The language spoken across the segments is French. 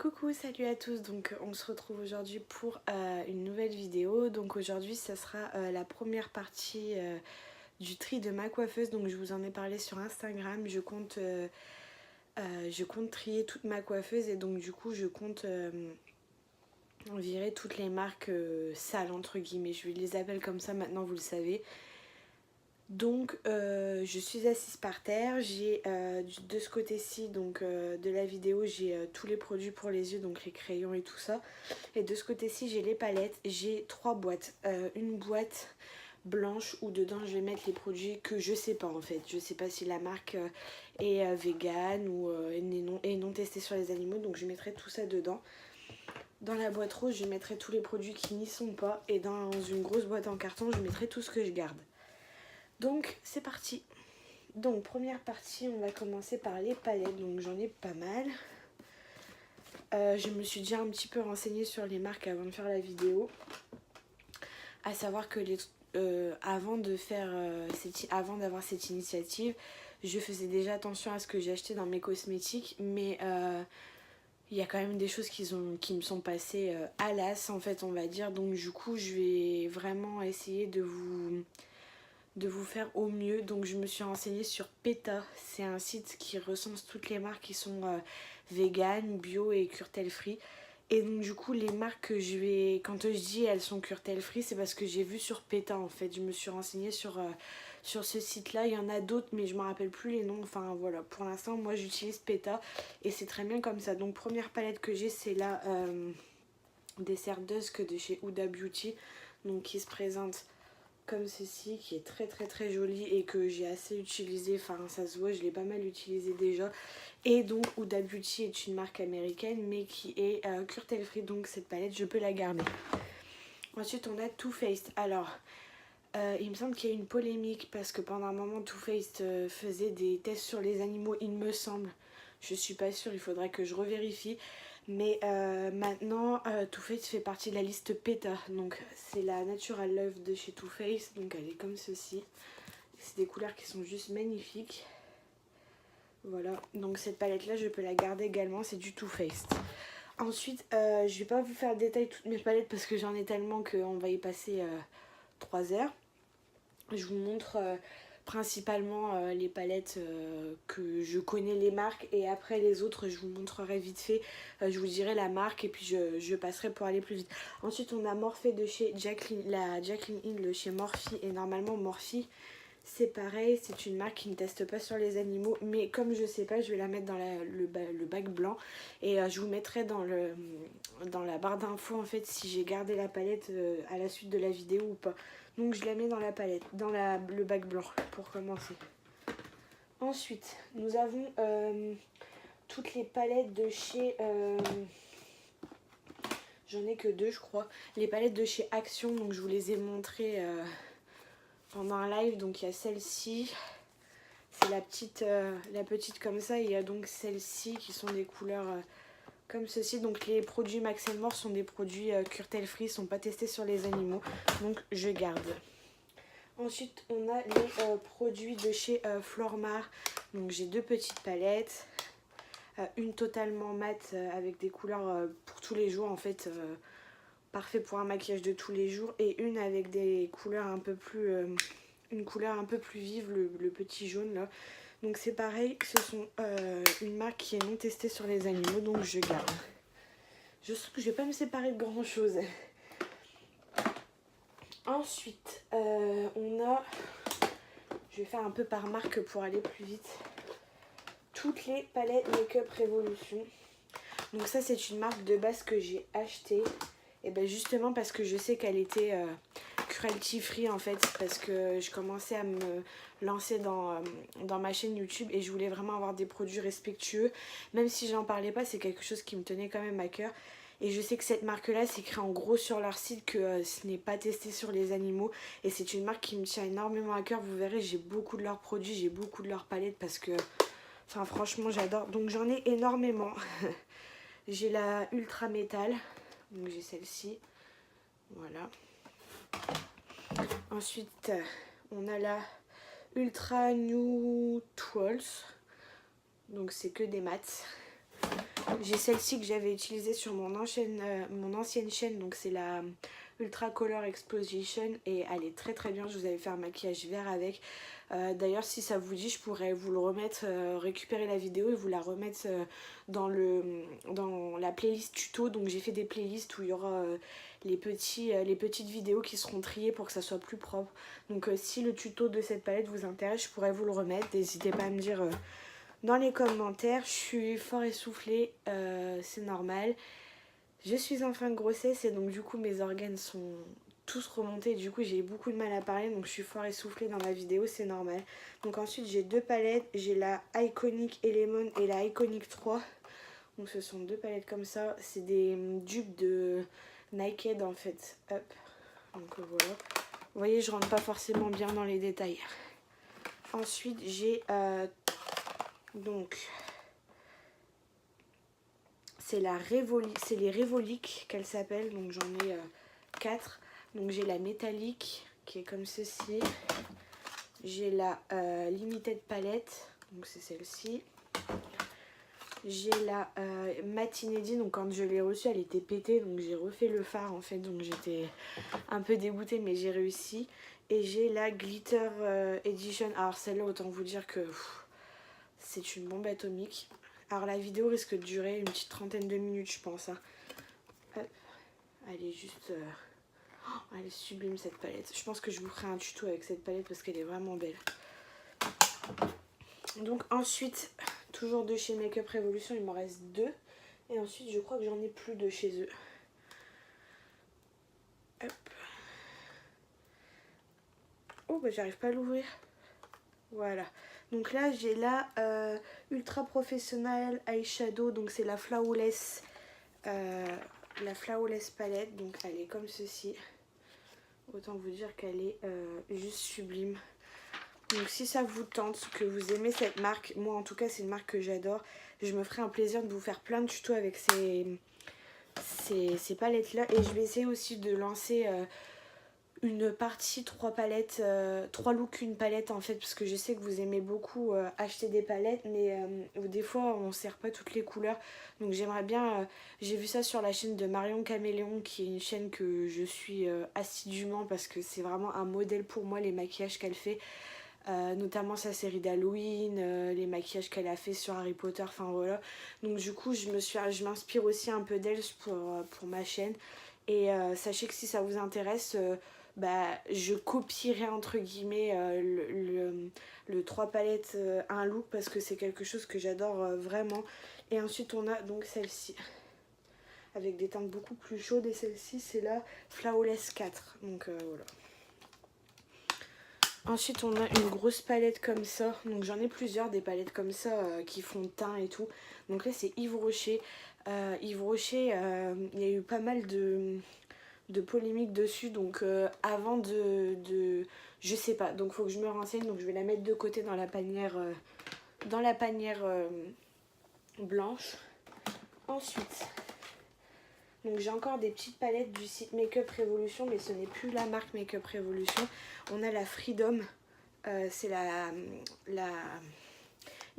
Coucou, salut à tous, donc on se retrouve aujourd'hui pour une nouvelle vidéo. Donc aujourd'hui ça sera la première partie du tri de ma coiffeuse. Donc je vous en ai parlé sur Instagram, je compte trier toute ma coiffeuse et donc du coup je compte virer toutes les marques sales entre guillemets. Je les appelle comme ça maintenant, vous le savez. Donc je suis assise par terre, j'ai de ce côté-ci donc de la vidéo j'ai tous les produits pour les yeux, donc les crayons et tout ça, et de ce côté-ci j'ai les palettes, j'ai 3 boîtes, une boîte blanche où dedans je vais mettre les produits que je sais pas en fait, je sais pas si la marque est vegan ou est non testée sur les animaux, donc je mettrai tout ça dedans. Dans la boîte rose je mettrai tous les produits qui n'y sont pas, et dans une grosse boîte en carton je mettrai tout ce que je garde. Donc c'est parti. Donc première partie, on va commencer par les palettes, donc j'en ai pas mal. Je me suis déjà un petit peu renseignée sur les marques avant de faire la vidéo. À savoir que avant d'avoir cette initiative, je faisais déjà attention à ce que j'achetais dans mes cosmétiques, mais il y a quand même des choses qui me sont passées à l'as en fait, on va dire. Donc du coup je vais vraiment essayer de vous faire au mieux. Donc je me suis renseignée sur PETA, c'est un site qui recense toutes les marques qui sont vegan, bio et cruelty free. Et donc du coup les marques que quand je dis elles sont cruelty free, c'est parce que j'ai vu sur PETA en fait. Je me suis renseignée sur ce site là, il y en a d'autres mais je me rappelle plus les noms. Enfin voilà, pour l'instant moi j'utilise PETA et c'est très bien comme ça. Donc première palette que j'ai, c'est la Dessert Dusk de chez Huda Beauty, donc qui se présente comme ceci, qui est très jolie et que j'ai assez utilisé, enfin ça se voit, je l'ai pas mal utilisé déjà. Et donc Huda Beauty est une marque américaine mais qui est cruelty free, donc cette palette je peux la garder. Ensuite on a Too Faced. Alors il me semble qu'il y a une polémique parce que pendant un moment Too Faced faisait des tests sur les animaux, il me semble. Je suis pas sûre, il faudrait que je revérifie. Mais maintenant, Too Faced fait partie de la liste PETA. Donc c'est la Natural Love de chez Too Faced. Donc elle est comme ceci. C'est des couleurs qui sont juste magnifiques. Voilà, donc cette palette là je peux la garder également, c'est du Too Faced. Ensuite, je vais pas vous faire détailler toutes mes palettes parce que j'en ai tellement qu'on va y passer 3 heures. Je vous montre principalement les palettes que je connais les marques, et après les autres je vous montrerai vite fait, je vous dirai la marque et puis je passerai pour aller plus vite. Ensuite on a Morphe de chez la Jaclyn Hill de chez Morphe, et normalement Morphe c'est pareil, c'est une marque qui ne teste pas sur les animaux, mais comme je sais pas, je vais la mettre dans le bac blanc, et je vous mettrai dans la barre d'infos en fait si j'ai gardé la palette à la suite de la vidéo ou pas. Donc je la mets dans la palette, dans le bac blanc pour commencer. Ensuite, nous avons toutes les palettes de chez... j'en ai que 2 je crois. Les palettes de chez Action, donc je vous les ai montrées pendant un live. Donc il y a celle-ci, c'est la petite comme ça. Et il y a donc celle-ci qui sont des couleurs... comme ceci. Donc les produits Max & More sont des produits cruelty free, sont pas testés sur les animaux, donc je garde. Ensuite on a les produits de chez Flormar. Donc j'ai 2 petites palettes, une totalement mate avec des couleurs pour tous les jours en fait, parfait pour un maquillage de tous les jours, et une avec des couleurs un peu plus une couleur un peu plus vive, le petit jaune là. Donc c'est pareil, ce sont une marque qui est non testée sur les animaux, donc je garde. Je sens que je vais pas me séparer de grand chose. Ensuite, on a, je vais faire un peu par marque pour aller plus vite, toutes les palettes Make-up Revolution. Donc ça c'est une marque de base que j'ai achetée, et ben justement parce que je sais qu'elle était cruelty free en fait, parce que je commençais à me lancer dans ma chaîne YouTube et je voulais vraiment avoir des produits respectueux. Même si j'en parlais pas, c'est quelque chose qui me tenait quand même à cœur. Et je sais que cette marque là, c'est écrit en gros sur leur site que ce n'est pas testé sur les animaux, et c'est une marque qui me tient énormément à cœur. Vous verrez, j'ai beaucoup de leurs produits, j'ai beaucoup de leurs palettes parce que enfin franchement j'adore. Donc j'en ai énormément. J'ai la Ultra Métal, donc j'ai celle-ci, voilà. Ensuite on a la Ultra Neutrals, donc c'est que des mats. J'ai celle-ci que j'avais utilisée sur mon ancienne chaîne, donc c'est la Ultra Color Exposition et elle est très très bien. Je vous avais fait un maquillage vert avec. D'ailleurs si ça vous dit je pourrais vous le remettre, récupérer la vidéo et vous la remettre dans la playlist tuto. Donc j'ai fait des playlists où il y aura les petites vidéos qui seront triées pour que ça soit plus propre. Donc si le tuto de cette palette vous intéresse, je pourrais vous le remettre. N'hésitez pas à me dire dans les commentaires. Je suis fort essoufflée, c'est normal. Je suis en fin de grossesse et donc du coup mes organes sont tous remontés. Du coup j'ai beaucoup de mal à parler, donc je suis fort essoufflée dans la vidéo, c'est normal. Donc ensuite j'ai deux palettes, j'ai la Iconic Element et la Iconic 3. Donc ce sont deux palettes comme ça, c'est des dupes de Naked en fait. Hop, donc voilà. Vous voyez, je rentre pas forcément bien dans les détails. Ensuite j'ai donc c'est les Revolic qu'elle s'appelle, donc j'en ai 4. Donc j'ai la métallique qui est comme ceci. J'ai la Limited Palette, donc c'est celle-ci. J'ai la Matinedy, donc quand je l'ai reçue elle était pétée, donc j'ai refait le fard en fait, donc j'étais un peu dégoûtée mais j'ai réussi. Et j'ai la Glitter Edition, alors celle-là autant vous dire que c'est une bombe atomique. Alors la vidéo risque de durer une petite trentaine de minutes je pense. Hein. Hop. Elle est juste... elle est sublime cette palette. Je pense que je vous ferai un tuto avec cette palette parce qu'elle est vraiment belle. Donc ensuite, toujours de chez Makeup Revolution, il m'en reste 2. Et ensuite je crois que j'en ai plus de chez eux. Hop. Oh bah j'arrive pas à l'ouvrir. Voilà. Donc là j'ai la Ultra Professionnel Eyeshadow. Donc c'est la Flawless palette. Donc elle est comme ceci. Autant vous dire qu'elle est juste sublime. Donc si ça vous tente, que vous aimez cette marque, moi en tout cas c'est une marque que j'adore. Je me ferai un plaisir de vous faire plein de tutos avec ces palettes là. Et je vais essayer aussi de lancer une partie 3 palettes, 3 looks une palette en fait, parce que je sais que vous aimez beaucoup acheter des palettes, mais des fois on ne sert pas toutes les couleurs. Donc j'aimerais bien, j'ai vu ça sur la chaîne de Marion Caméléon, qui est une chaîne que je suis assidûment parce que c'est vraiment un modèle pour moi les maquillages qu'elle fait. Notamment sa série d'Halloween, les maquillages qu'elle a fait sur Harry Potter, enfin voilà. Donc du coup je m'inspire aussi un peu d'elle pour ma chaîne. Et sachez que si ça vous intéresse, je copierai entre guillemets le 3 palettes, un look, parce que c'est quelque chose que j'adore vraiment. Et ensuite on a donc celle-ci avec des teintes beaucoup plus chaudes, et celle-ci c'est la Flawless 4. Donc voilà. Ensuite on a une grosse palette comme ça, donc j'en ai plusieurs des palettes comme ça qui font teint et tout. Donc là c'est Yves Rocher. Yves Rocher, il y a eu pas mal de polémiques dessus, donc avant je sais pas, donc faut que je me renseigne. Donc je vais la mettre de côté dans la panière blanche. Ensuite donc j'ai encore des petites palettes du site Makeup Revolution, mais ce n'est plus la marque Makeup Revolution. On a la Freedom, c'est la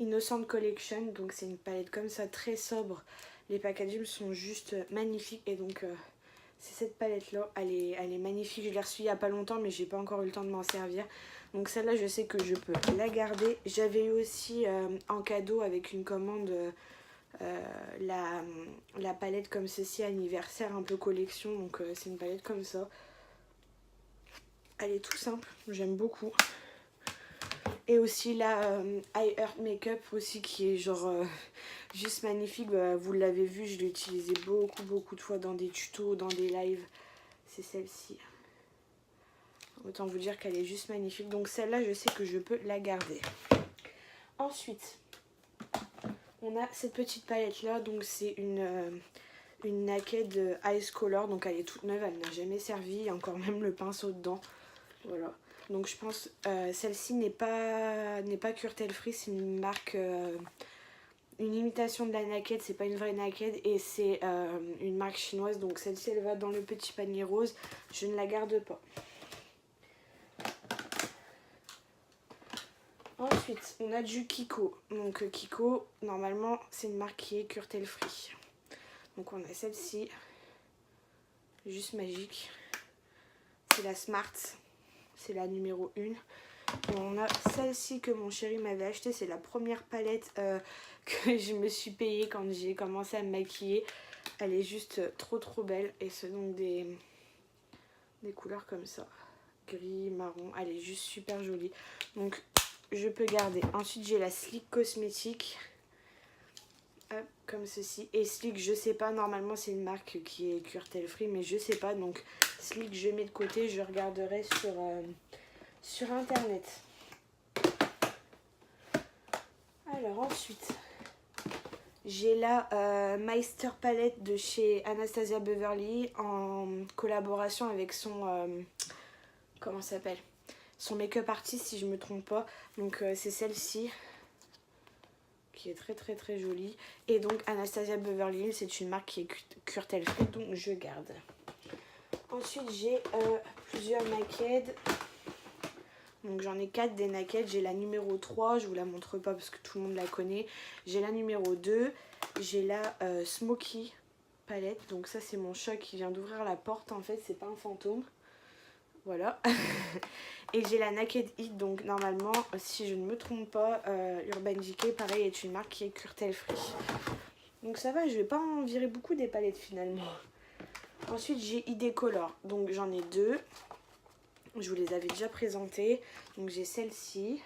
Innocent Collection, donc c'est une palette comme ça très sobre. Les packagings sont juste magnifiques, et donc c'est cette palette là, elle est magnifique. Je l'ai reçue il n'y a pas longtemps mais j'ai pas encore eu le temps de m'en servir. Donc celle-là je sais que je peux la garder. J'avais eu aussi en cadeau avec une commande la palette comme ceci anniversaire un peu collection, donc c'est une palette comme ça. Elle est tout simple, j'aime beaucoup. Et aussi la I Heart Makeup aussi, qui est genre juste magnifique. Vous l'avez vu, je l'ai utilisée beaucoup de fois dans des tutos, dans des lives. C'est celle-ci. Autant vous dire qu'elle est juste magnifique. Donc celle-là je sais que je peux la garder. Ensuite on a cette petite palette là, donc c'est une Naked Ice Color, donc elle est toute neuve, elle n'a jamais servi, il y a encore même le pinceau dedans. Voilà, donc je pense celle-ci n'est pas Curtel Free, c'est une marque, une imitation de la Naked, c'est pas une vraie Naked, et c'est une marque chinoise. Donc celle-ci elle va dans le petit panier rose, je ne la garde pas. Ensuite, on a du Kiko. Donc Kiko, normalement, c'est une marque qui est curtel free. Donc on a celle-ci, juste magique. C'est la Smart, c'est la numéro 1. Et on a celle-ci que mon chéri m'avait acheté. C'est la première palette que je me suis payée quand j'ai commencé à me maquiller. Elle est juste trop belle. Et c'est donc des couleurs comme ça. Gris, marron. Elle est juste super jolie. Donc je peux garder. Ensuite j'ai la Sleek Cosmétique. Hop, comme ceci. Et Sleek, je sais pas. Normalement c'est une marque qui est curtel free. Mais je sais pas. Donc Sleek je mets de côté. Je regarderai sur internet. Alors ensuite, j'ai la Meister Palette de chez Anastasia Beverly en collaboration avec son, comment ça s'appelle, son make-up artist si je me trompe pas. Donc c'est celle-ci qui est très jolie. Et donc Anastasia Beverly Hills, c'est une marque qui est curtel free, donc je garde. Ensuite j'ai plusieurs naked. Donc j'en ai 4 des naked, j'ai la numéro 3, je vous la montre pas parce que tout le monde la connaît. J'ai la numéro 2, j'ai la Smoky palette, donc ça c'est mon chat qui vient d'ouvrir la porte en fait, c'est pas un fantôme. Voilà. Et j'ai la Naked Heat, donc normalement, si je ne me trompe pas, Urban Decay pareil est une marque qui est curtel free. Donc ça va, je vais pas en virer beaucoup des palettes finalement. Ensuite j'ai ID Color, donc j'en ai 2. Je vous les avais déjà présentées. Donc j'ai celle-ci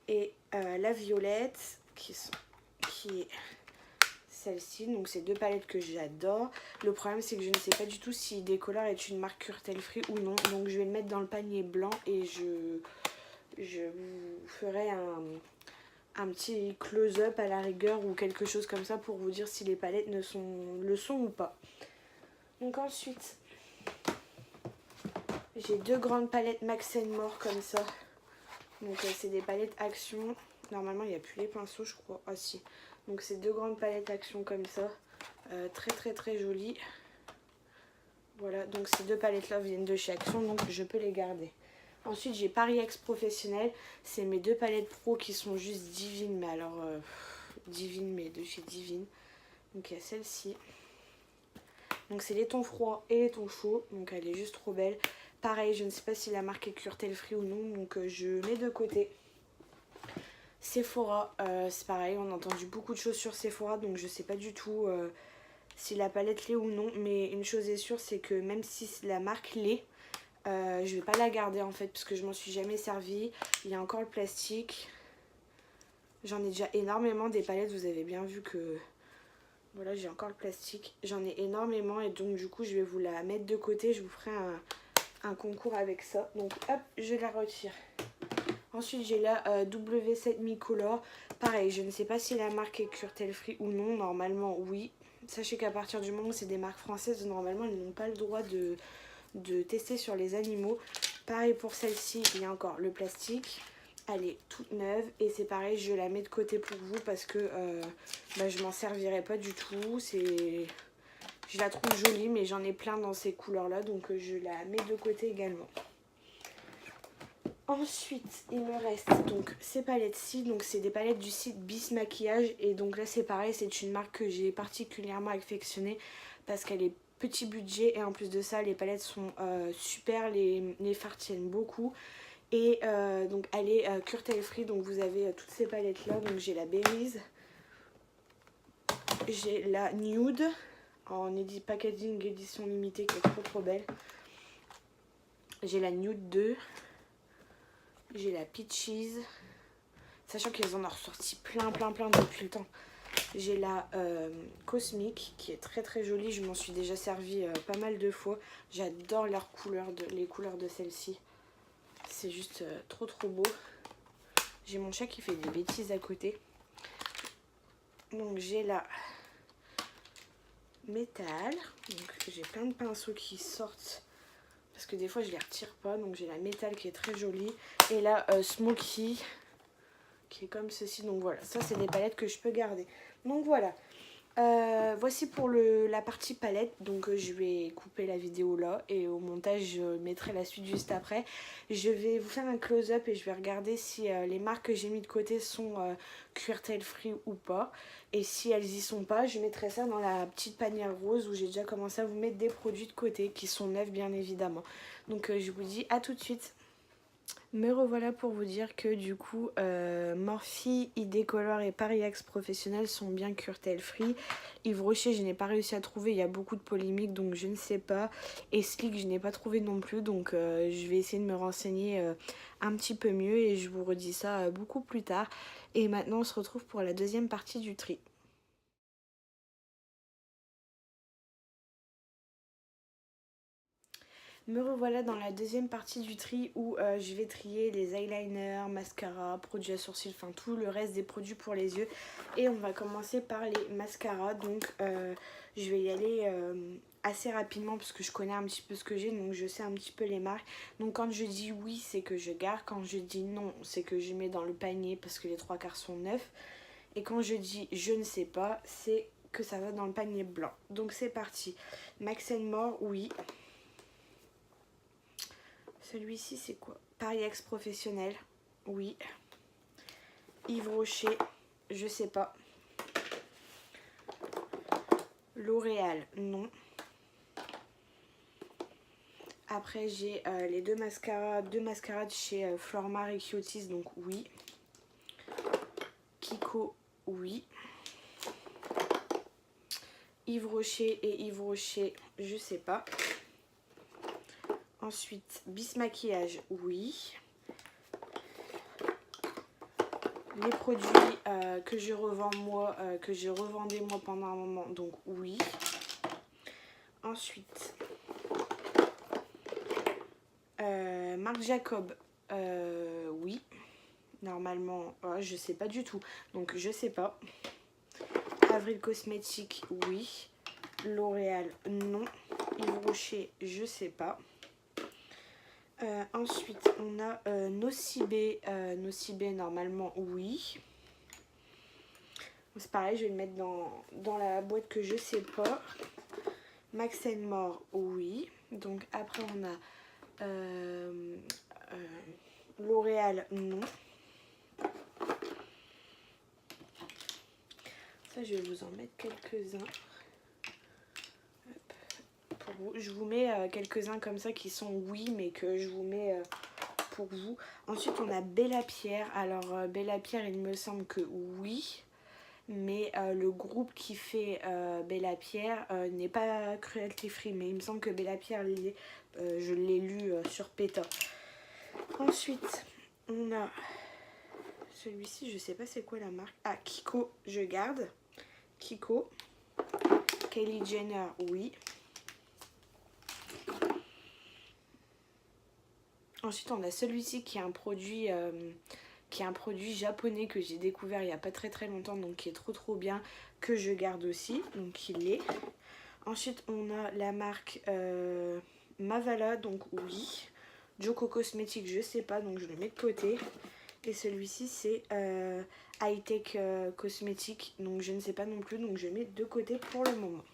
et la violette qui est celle-ci. Donc c'est 2 palettes que j'adore. Le problème c'est que je ne sais pas du tout si Décolor est une marque curtel free ou non. Donc je vais le mettre dans le panier blanc et je vous ferai un petit close-up à la rigueur ou quelque chose comme ça pour vous dire si les palettes le sont ou pas. Donc ensuite, j'ai 2 grandes palettes Max & More comme ça. Donc c'est des palettes Action. Normalement il n'y a plus les pinceaux je crois. Ah si. Donc c'est 2 grandes palettes Action comme ça. Très jolies. Voilà, donc ces 2 palettes là viennent de chez Action, donc je peux les garder. Ensuite j'ai Paris X Professionnel. C'est mes 2 palettes pro qui sont juste divines. Mais alors divines, mais de chez Divine. Donc il y a celle-ci. Donc c'est les tons froids et les tons chauds. Donc elle est juste trop belle. Pareil, je ne sais pas si la marque est curtel free ou non, donc je mets de côté. Sephora, c'est pareil, on a entendu beaucoup de choses sur Sephora, donc je sais pas du tout si la palette l'est ou non. Mais une chose est sûre, c'est que même si la marque l'est, je vais pas la garder en fait, parce que je m'en suis jamais servi. Il y a encore le plastique. J'en ai déjà énormément des palettes, vous avez bien vu que... Voilà, j'ai encore le plastique. J'en ai énormément et donc du coup je vais vous la mettre de côté, je vous ferai un concours avec ça. Donc hop, je la retire. Ensuite j'ai la W7 Mi-Color. Pareil, je ne sais pas si la marque est curtel free ou non. Normalement oui. Sachez qu'à partir du moment où c'est des marques françaises, normalement ils n'ont pas le droit de tester sur les animaux. Pareil pour celle-ci, il y a encore le plastique. Elle est toute neuve et c'est pareil, je la mets de côté pour vous parce que je m'en servirai pas du tout. Je la trouve jolie mais j'en ai plein dans ces couleurs là, donc je la mets de côté également. Ensuite il me reste donc ces palettes-ci, donc c'est des palettes du site Bis Maquillage et donc là c'est pareil, c'est une marque que j'ai particulièrement affectionnée parce qu'elle est petit budget et en plus de ça les palettes sont super, les fards tiennent beaucoup. Et donc elle est curtel free, donc vous avez toutes ces palettes là. Donc j'ai la Berries, j'ai la Nude en packaging édition limitée qui est trop belle. J'ai la Nude 2, j'ai la Peaches, sachant qu'elles en ont ressorti plein depuis le temps. J'ai la Cosmic qui est très jolie, je m'en suis déjà servi pas mal de fois. J'adore leurs couleurs, les couleurs de celle-ci. C'est juste trop beau. J'ai mon chat qui fait des bêtises à côté. Donc j'ai la métal. Donc j'ai plein de pinceaux qui sortent parce que des fois je les retire pas. Donc j'ai la métal qui est très jolie. Et la Smoky qui est comme ceci. Donc voilà, ça c'est des palettes que je peux garder. Donc voilà. Voici pour la partie palette, donc je vais couper la vidéo là et au montage je mettrai la suite juste après. Je vais vous faire un close-up et je vais regarder si les marques que j'ai mis de côté sont cuir-tail free ou pas. Et si elles y sont pas, je mettrai ça dans la petite panière rose où j'ai déjà commencé à vous mettre des produits de côté qui sont neufs bien évidemment. Donc je vous dis à tout de suite. Me revoilà pour vous dire que du coup Morphe, ID Color et Paris X Professionnel sont bien cuir-tail free. Yves Rocher je n'ai pas réussi à trouver, il y a beaucoup de polémiques donc je ne sais pas. Et Sleek je n'ai pas trouvé non plus donc je vais essayer de me renseigner un petit peu mieux et je vous redis ça beaucoup plus tard. Et maintenant on se retrouve pour la deuxième partie du tri. Me revoilà dans la deuxième partie du tri où je vais trier les eyeliners, mascara, produits à sourcils, enfin tout le reste des produits pour les yeux. Et on va commencer par les mascaras. Donc je vais y aller assez rapidement parce que je connais un petit peu ce que j'ai, donc je sais un petit peu les marques. Donc quand je dis oui, c'est que je garde. Quand je dis non, c'est que je mets dans le panier parce que les trois quarts sont neufs. Et quand je dis je ne sais pas, c'est que ça va dans le panier blanc. Donc c'est parti. Max More, oui. Celui-ci c'est quoi? Paris X Professionnel, oui. Yves Rocher, je sais pas. L'Oréal, non. Après j'ai les deux mascaras de chez Flormar et Kiotis, donc oui. Kiko, oui. Yves Rocher et Yves Rocher, je sais pas. Ensuite, Bis Maquillage, oui. Les produits que je revends moi, que je revendais moi pendant un moment, donc oui. Ensuite, Marc Jacob, oui. Normalement, je sais pas du tout, donc je sais pas. Avril Cosmétique, oui. L'Oréal, non. Yves Rocher, je sais pas. Ensuite, on a Nocibé. Nocibé, normalement, oui. C'est pareil, je vais le mettre dans la boîte que je sais pas. Max More, oui. Donc après, on a L'Oréal, non. Ça, je vais vous en mettre quelques-uns. Pour vous. Je vous mets quelques-uns comme ça qui sont oui, mais que je vous mets pour vous. Ensuite, on a Bella Pierre. Alors, Bella Pierre, il me semble que oui. Mais le groupe qui fait Bella Pierre n'est pas cruelty free. Mais il me semble que Bella Pierre, je l'ai lu sur PETA. Ensuite, on a celui-ci, je sais pas c'est quoi la marque. Ah, Kiko, je garde. Kiko. Kylie Jenner, oui. Ensuite, on a celui-ci qui est un produit japonais que j'ai découvert il n'y a pas très longtemps, donc qui est trop bien, que je garde aussi, donc il est. Ensuite, on a la marque Mavala, donc oui. Joko Cosmétique, je sais pas, donc je le mets de côté. Et celui-ci, c'est High Tech Cosmétique, donc je ne sais pas non plus, donc je mets de côté pour le moment.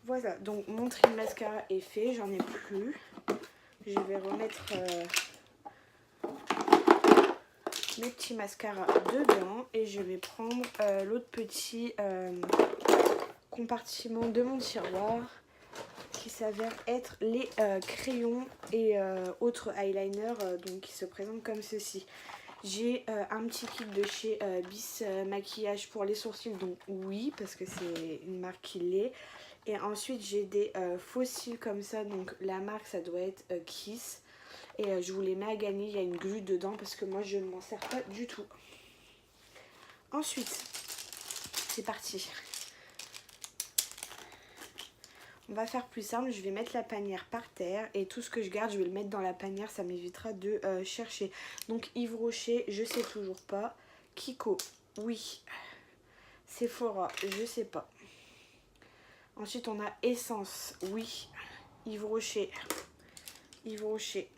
Voilà, donc mon trim mascara est fait, j'en ai plus. Je vais remettre mes petits mascaras dedans et je vais prendre l'autre petit compartiment de mon tiroir qui s'avère être les crayons et autres eyeliners donc qui se présentent comme ceci. J'ai un petit kit de chez Bis Maquillage pour les sourcils, donc oui, parce que c'est une marque qui l'est. Et ensuite j'ai des faux cils comme ça, donc la marque ça doit être Kiss. Et je vous les mets à gagner, il y a une glu dedans parce que moi je ne m'en sers pas du tout. Ensuite, c'est parti. On va faire plus simple, je vais mettre la panière par terre et tout ce que je garde, je vais le mettre dans la panière, ça m'évitera de chercher. Donc Yves Rocher, je sais toujours pas. Kiko, oui. Sephora, je sais pas. Ensuite on a Essence, oui. Yves Rocher, Yves Rocher.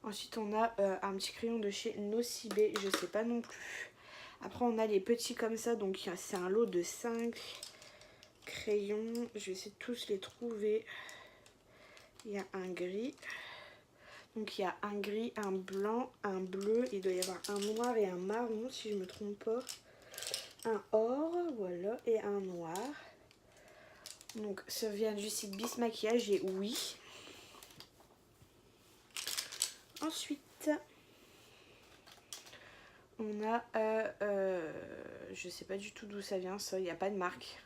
Ensuite on a un petit crayon de chez Nocibé, je sais pas non plus. Après on a les petits comme ça, donc c'est un lot de 5 crayons. Je vais essayer de tous les trouver. Il y a un gris. Donc il y a un gris, un blanc, un bleu. Il doit y avoir un noir et un marron si je ne me trompe pas. Un or, voilà, et un noir. Donc ça vient du site Bis Maquillage et oui. Ensuite, on a, je sais pas du tout d'où ça vient ça, il n'y a pas de marque.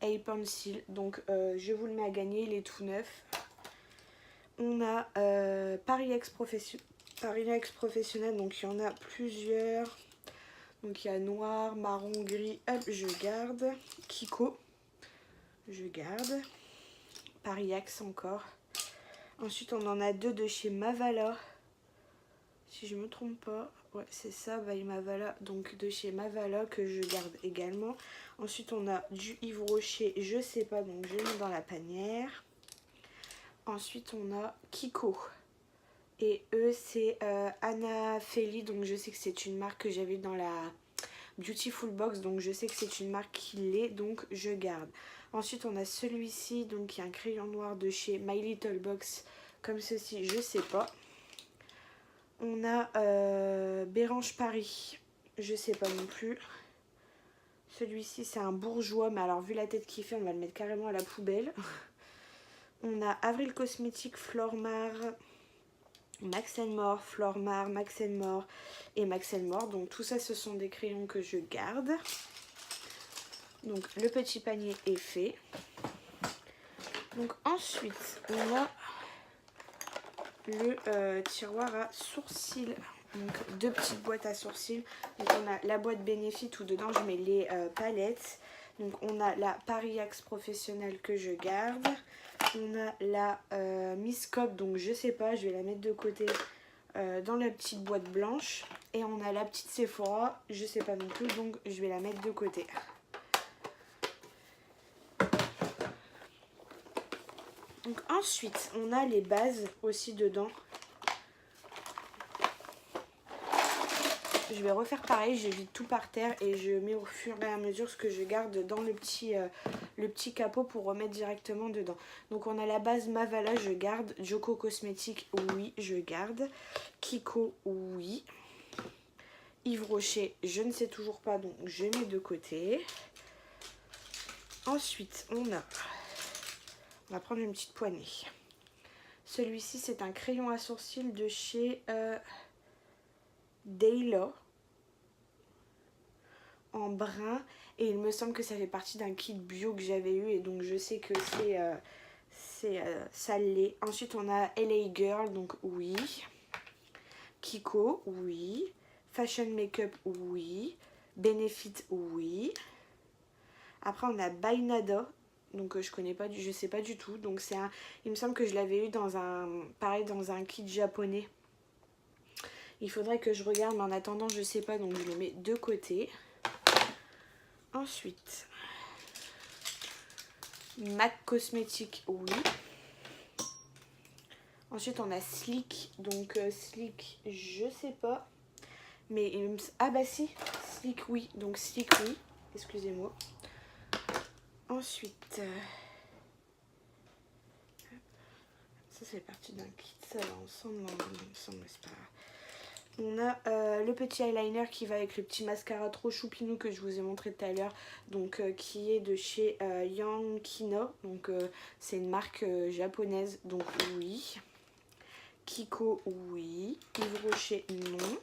A-Pencil, donc je vous le mets à gagner, il est tout neuf. On a Paris X Professionnel, donc il y en a plusieurs. Donc il y a noir, marron, gris, hop, je garde. Kiko, je garde. Paris X encore. Ensuite on en a 2 de chez Mavala. Si je me trompe pas, ouais c'est ça, by Mavala, donc de chez Mavala que je garde également. Ensuite on a du Yves Rocher, je sais pas, donc je le mets dans la panière. Ensuite on a Kiko. Et eux c'est Anna Feli, donc je sais que c'est une marque que j'avais dans la Beautiful Box, donc je sais que c'est une marque qui l'est, donc je garde. Ensuite on a celui-ci, donc qui est un crayon noir de chez My Little Box, comme ceci, je sais pas. On a Bérange Paris, je sais pas non plus. Celui-ci c'est un bourgeois, mais alors vu la tête qu'il fait, on va le mettre carrément à la poubelle. On a Avril Cosmétique, Flormar, Max More, Flormar, Max More et Max More. Donc tout ça ce sont des crayons que je garde. Donc le petit panier est fait. Donc ensuite on a le tiroir à sourcils. Donc 2 petites boîtes à sourcils. Donc on a la boîte Benefit où dedans je mets les palettes. Donc on a la Paris Axe Professionnelle que je garde. On a la Miss Cop, donc je sais pas, je vais la mettre de côté dans la petite boîte blanche. Et on a la petite Sephora, je sais pas non plus, donc je vais la mettre de côté. Donc ensuite, on a les bases aussi dedans. Je vais refaire pareil, je vide tout par terre et je mets au fur et à mesure ce que je garde dans le petit capot pour remettre directement dedans. Donc on a la base Mavala, je garde. Joko Cosmétique, oui, je garde. Kiko, oui. Yves Rocher, je ne sais toujours pas, donc je mets de côté. Ensuite, on va prendre une petite poignée. Celui-ci, c'est un crayon à sourcils de chez Dayla. En brun, et il me semble que ça fait partie d'un kit bio que j'avais eu, et donc je sais que ça l'est. Ensuite on a LA Girl, donc oui. Kiko, oui. Fashion Makeup, oui. Benefit, oui. Après on a By Nada, donc je connais pas, je sais pas du tout, donc c'est un, il me semble que je l'avais eu dans un, pareil dans un kit japonais. Il faudrait que je regarde, mais en attendant je sais pas, donc je le mets de côté. Ensuite, MAC Cosmétique, oui. Ensuite, on a Sleek. Donc, Sleek, je sais pas. Mais, ah bah si, Sleek, oui. Donc, Sleek, oui. Excusez-moi. Ensuite, ça c'est parti d'un kit. Ça va ensemble, c'est pas grave. On a le petit eyeliner qui va avec le petit mascara trop choupinou que je vous ai montré tout à l'heure. Donc qui est de chez Yankino. Donc c'est une marque japonaise. Donc oui. Kiko, oui. Yves Rocher, non.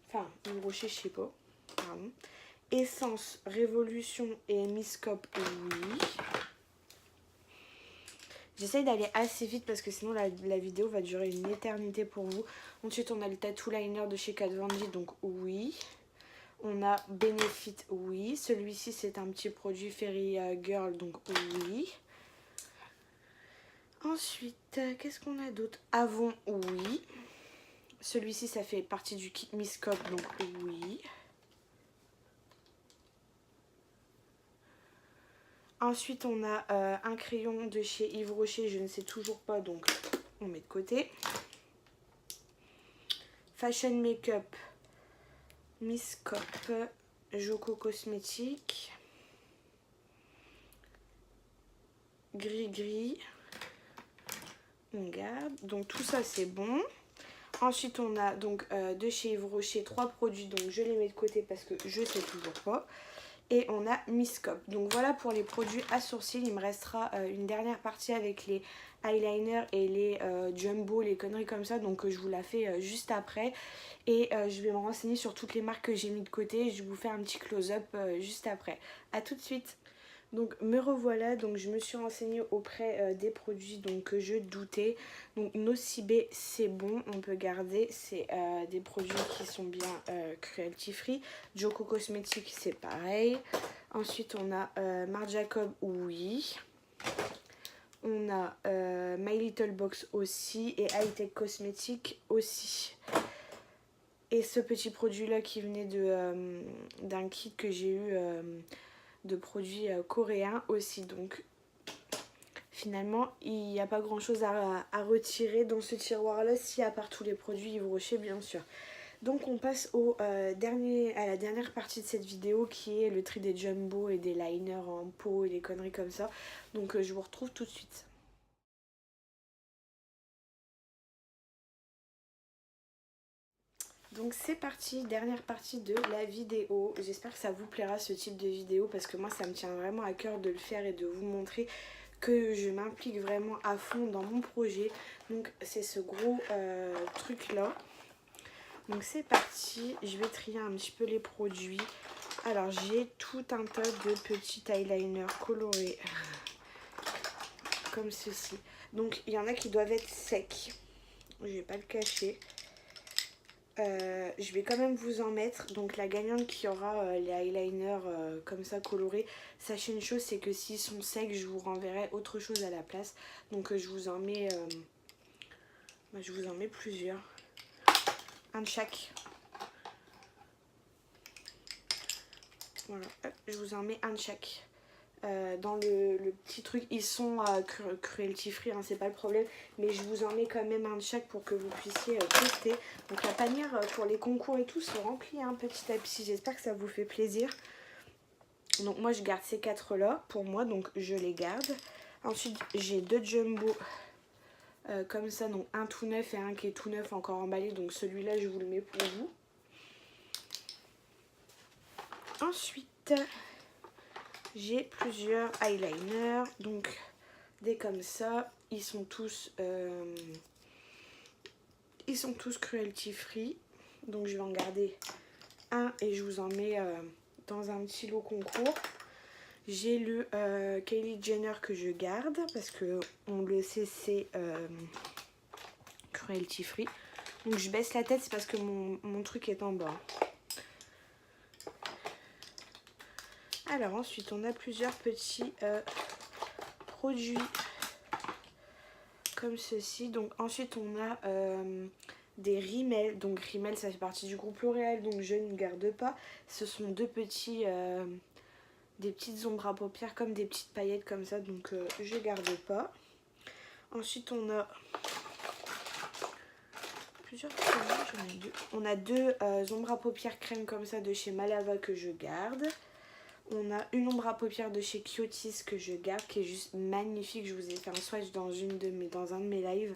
Enfin, Yves Rocher, je sais pas. Pardon. Essence, Révolution et Miss Cop, oui. J'essaye d'aller assez vite parce que sinon la vidéo va durer une éternité pour vous. Ensuite on a le tattoo liner de chez Kat Von D, donc oui. On a Benefit, oui. Celui-ci c'est un petit produit Fairy Girl, donc oui. Ensuite, qu'est-ce qu'on a d'autre? Avon, oui. Celui-ci ça fait partie du kit Miss Cop, donc oui. Ensuite, on a un crayon de chez Yves Rocher, je ne sais toujours pas, donc on met de côté. Fashion Makeup, Miss Cop, Joko Cosmétique, Gris, on garde. Donc tout ça c'est bon. Ensuite on a donc de chez Yves Rocher 3 produits, donc je les mets de côté parce que je sais toujours pas. Et on a Miss Cop. Donc voilà pour les produits à sourcils. Il me restera une dernière partie avec les eyeliners et les jumbo, les conneries comme ça. Donc je vous la fais juste après. Et je vais me renseigner sur toutes les marques que j'ai mis de côté. Je vais vous faire un petit close-up juste après. A tout de suite. Donc me revoilà, donc je me suis renseignée auprès des produits donc, que je doutais. Donc Nocibé c'est bon, on peut garder, c'est des produits qui sont bien cruelty free. Joko Cosmétique c'est pareil. Ensuite on a Marc Jacob, oui. On a My Little Box aussi et High Tech Cosmétique aussi. Et ce petit produit là qui venait d'un kit que j'ai eu de produits coréens aussi. Donc finalement il n'y a pas grand chose à retirer dans ce tiroir là, si à part tous les produits Yves Rocher bien sûr. Donc on passe à la dernière partie de cette vidéo qui est le tri des jumbo et des liners en peau et des conneries comme ça. Donc je vous retrouve tout de suite. Donc c'est parti, dernière partie de la vidéo. J'espère que ça vous plaira ce type de vidéo parce que moi ça me tient vraiment à cœur de le faire et de vous montrer que je m'implique vraiment à fond dans mon projet. Donc c'est ce gros truc là. Donc c'est parti, je vais trier un petit peu les produits. Alors j'ai tout un tas de petits eyeliners colorés comme ceci. Donc il y en a qui doivent être secs, je vais pas le cacher. Je vais quand même vous en mettre. Donc la gagnante qui aura les eyeliners comme ça colorés, sachez une chose, c'est que s'ils sont secs je vous renverrai autre chose à la place. Donc je vous en mets plusieurs, un de chaque. Voilà, hop, je vous en mets un de chaque. Dans le petit truc, ils sont cruelty free, hein, c'est pas le problème, mais je vous en mets quand même un de chaque pour que vous puissiez tester. Donc la panière pour les concours et tout se remplit hein, petit à petit, j'espère que ça vous fait plaisir. Donc moi je garde ces 4 là pour moi, donc je les garde. Ensuite j'ai 2 jumbo comme ça, donc un tout neuf et un qui est tout neuf encore emballé, donc celui-là je vous le mets pour vous. Ensuite j'ai plusieurs eyeliners, donc des comme ça, ils sont tous cruelty free, donc je vais en garder un et je vous en mets dans un petit lot concours. J'ai le Kylie Jenner que je garde parce que on le sait, c'est cruelty free. Donc je baisse la tête, c'est parce que mon truc est en bas. Alors ensuite on a plusieurs petits produits comme ceci. Donc ensuite on a des Rimmel. Donc Rimmel ça fait partie du groupe L'Oréal, donc je ne garde pas. Ce sont deux petits des petites ombres à paupières comme des petites paillettes comme ça, donc je garde pas. Ensuite on a plusieurs produits, j'en ai deux. On a deux ombres à paupières crème comme ça de chez Malava que je garde. On a une ombre à paupières de chez Kyotis que je garde, qui est juste magnifique. Je vous ai fait un swatch dans un de mes lives.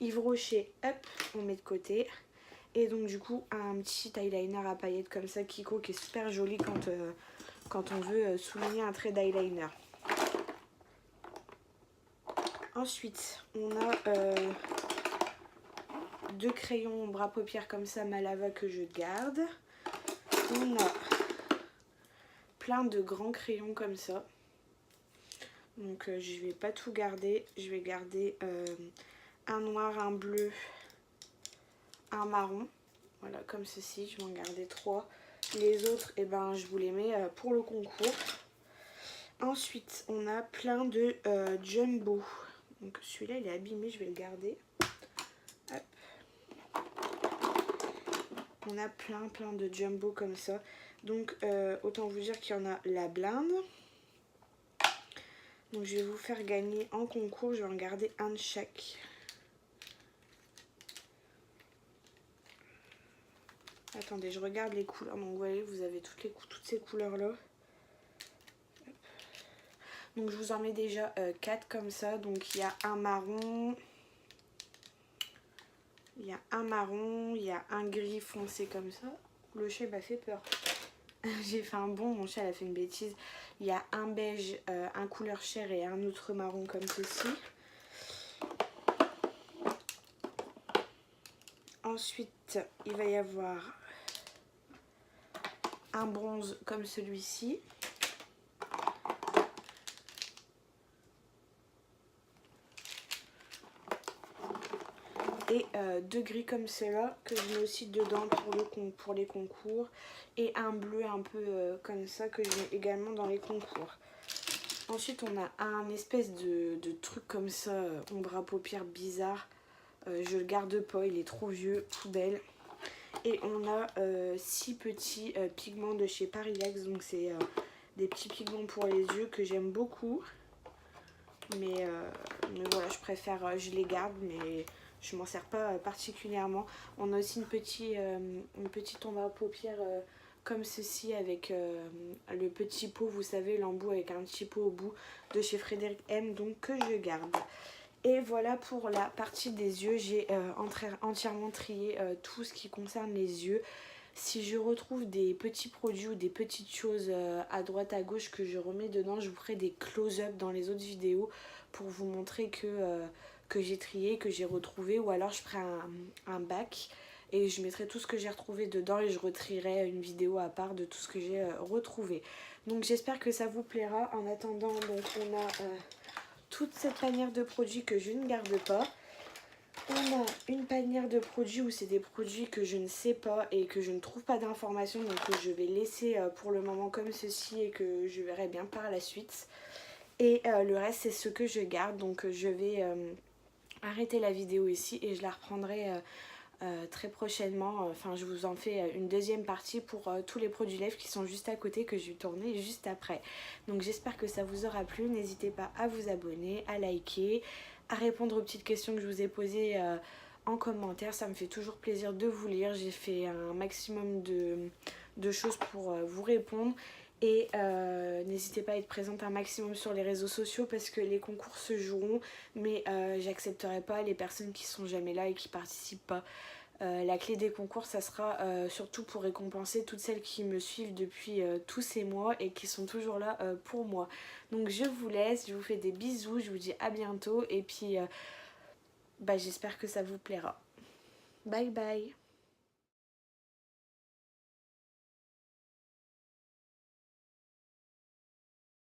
Yves Rocher, hop, on met de côté. Et donc du coup un petit eyeliner à paillettes comme ça, Kiko, qui est super joli quand on veut souligner un trait d'eyeliner. Ensuite on a deux crayons ombre à paupières comme ça Malava que je garde. On a plein de grands crayons comme ça, donc je vais pas tout garder, je vais garder un noir, un bleu, un marron, voilà comme ceci, je vais en garder 3. Les autres, eh ben, je vous les mets pour le concours. Ensuite on a plein de jumbo, donc celui-là il est abîmé, je vais le garder. Hop. On a plein de jumbo comme ça. Donc autant vous dire qu'il y en a la blinde. Donc je vais vous faire gagner en concours, je vais en garder un de chaque. Attendez, je regarde les couleurs. Donc vous voyez, vous avez toutes ces couleurs là. Donc je vous en mets déjà 4 comme ça. Donc il y a un marron. Il y a un marron. Il y a un gris foncé comme ça. Le chat m'a fait peur. J'ai fait un bond, mon chat elle a fait une bêtise. Il y a un beige, un couleur chair et un autre marron comme ceci. Ensuite, il va y avoir un bronze comme celui-ci. Et 2 gris comme cela que je mets aussi dedans pour les concours. Et un bleu un peu comme ça que je mets également dans les concours. Ensuite, on a un espèce de truc comme ça, ombre à paupières bizarre. Je le garde pas, il est trop vieux, poubelle. Et on a 6 petits pigments de chez Parillax. Donc c'est des petits pigments pour les yeux que j'aime beaucoup. Mais voilà, je préfère, je les garde, mais je m'en sers pas particulièrement. On a aussi une petite ombre à paupières comme ceci avec le petit pot, vous savez, l'embout avec un petit pot au bout de chez Frédéric M, donc que je garde. Et voilà pour la partie des yeux, j'ai entièrement trié tout ce qui concerne les yeux. Si je retrouve des petits produits ou des petites choses à droite à gauche que je remets dedans, je vous ferai des close-up dans les autres vidéos pour vous montrer que j'ai trié, que j'ai retrouvé, ou alors je ferai un bac et je mettrai tout ce que j'ai retrouvé dedans et je retrierai une vidéo à part de tout ce que j'ai retrouvé. Donc j'espère que ça vous plaira. En attendant, donc on a toute cette panière de produits que je ne garde pas. On a une panière de produits où c'est des produits que je ne sais pas et que je ne trouve pas d'informations, donc que je vais laisser pour le moment comme ceci et que je verrai bien par la suite. Et le reste c'est ce que je garde, donc je vais arrêter la vidéo ici et je la reprendrai très prochainement. Enfin je vous en fais une deuxième partie pour tous les produits lèvres qui sont juste à côté, que je vais tourner juste après. Donc j'espère que ça vous aura plu, n'hésitez pas à vous abonner, à liker, à répondre aux petites questions que je vous ai posées en commentaire. Ça me fait toujours plaisir de vous lire, j'ai fait un maximum de choses pour vous répondre. Et n'hésitez pas à être présente un maximum sur les réseaux sociaux parce que les concours se joueront, mais j'accepterai pas les personnes qui sont jamais là et qui participent pas. La clé des concours, ça sera surtout pour récompenser toutes celles qui me suivent depuis tous ces mois et qui sont toujours là pour moi. Donc je vous laisse, je vous fais des bisous, je vous dis à bientôt et puis j'espère que ça vous plaira. Bye bye.